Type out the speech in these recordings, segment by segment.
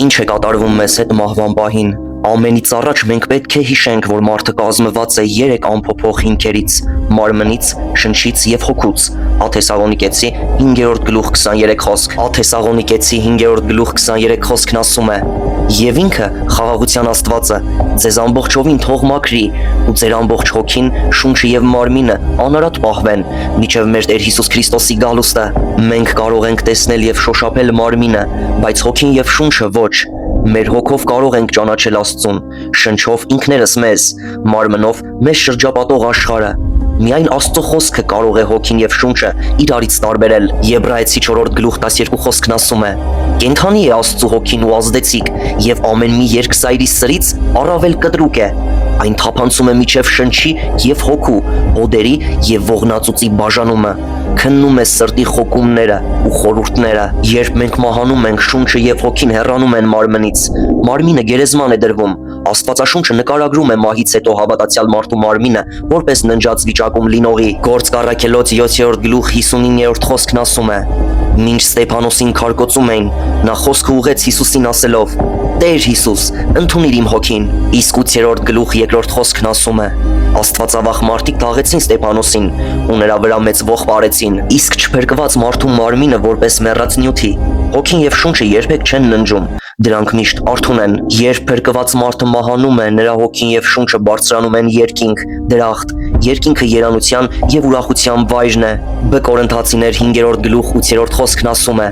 Ինչ է կատարվում մեզ հետ մահվան պահին։ Ամենից առաջ մենք պետք է հիշենք, որ մարդը կազմված է 3 անփոփոխ հիմքերից՝ մարմնից, շնչից եւ հոգուց։ Աթեսաղոնիկեցի 5:23 խոսք։ Աթեսաղոնիկեցի 5:23 խոսքն ասում է. «Եվ ինքը խաղաղության Աստվածը ձեզ ամբողջովին թող մաքրի, ու ձեր ամբողջ հոգին, շունչը եւ մարմինը անարատ պահվեն, մինչեւ մեր Տեր Հիսուս Քրիստոսի գալուստը։ Մենք կարող ենք տեսնել եւ շոշափել մարմինը, բայց հոգին եւ շունչը ոչ։ Մեր հոգով կարող ենք ճանաչել Աստծուն, շնչով ինքներս մեզ, մարմնով մեզ շրջապատող աշխարհը։ Միայն Աստծո խոսքը կարող է հոգին եւ շունչը իրարից տարբերել։ Եբրայեցի 4:12 խոսքն ասում է. «Կենդանի է Աստծո հոգին ու ազդեցիկ, եւ ամեն մի երկսայրի սրից առավել կտրուկ է։ Այն թափանցում է միջև շնչի եւ հոգու, հոդերի եւ ողնածուծի բաժանումը, քննում է սրտի խոկումները ու խորհուրդները։ Երբ մենք մահանում ենք, շունչը եւ հոգին հեռանում են մարմնից, մարմինը գերեզման է դրվում։ Աստվածաշունչը նկարագրում է մահից հետո հավատացյալ մարդու մարմինը որպես ննջած վիճակում լինողի։ Գործք առաքելոց 7:59 խոսքն ասում է. «Մինչ Ստեփանոսին քարկոծում էին, նա խոսքը ուղեց Հիսուսին ասելով. Տեր Հիսուս, ընդունիր իմ հոգին»։ Իսկ 8:2 խոսքն ասում է. «Աստվածավախ մարդիկ թաղեցին Ստեփանոսին ու նրա վրա մեծ ոխ պարեցին, իսկ չփրկված մարդու մարմինը որպես մեռած նյութի։ Հոգին եւ շունչը երբեք չեն ննջում, դրանք միշտ արթուն են։ Երբ փրկված մարդը մահանում է, նրա հոգին եւ շունչը բարձրանում են երկինք, դրախտ։ Երկինքը երանության եւ ուրախության վայրն է»։ Բ Կորինթացիներ 5:8 խոսքն ասում է.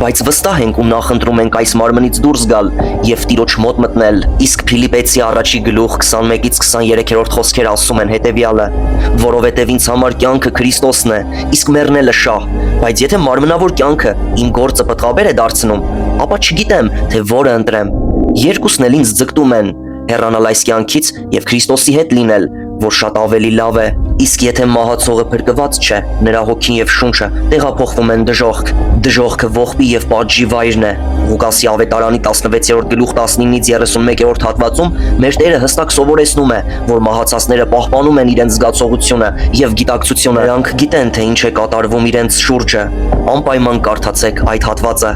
«Բայց վստահ ենք ու նախընտրում ենք այս մարմնից դուրս գալ եւ Տիրոջ մոտ մտնել»։ Իսկ Փիլիպեցի 1:21-23 խոսքերը ասում են հետեւյալը. «Որովհետեւ ինձ համար կյանքը Քրիստոսն է, իսկ մեռնելը շահ, բայց եթե մարմնավոր կյանքը իմ գործը պտղաբեր է դարձնում, ապա չգիտեմ, թե որը ընտրեմ։ Երկուսն էլ ինձ ձգտում են, հեռանալ այս կյանքից եւ Քրիստոսի հետ լինել, որ շատ ավելի լավ է։ Իսկ եթե մահացողը փրկված չէ, նրա հոգին եւ շունչը տեղափոխվում են դժոխք։ Դժոխքը ողբի եւ պատժի վայրն է»։ Ղուկասի ավետարանի 16:19-31 հատվածում մեր Տերը հստակ սովորեցնում է, որ մահացածները պահպանում են իրենց զգացողությունը եւ գիտակցությունը։ Նրանք գիտեն, թե ինչ է կատարվում իրենց շուրջը։ Անպայման կարդացեք այդ հատվածը։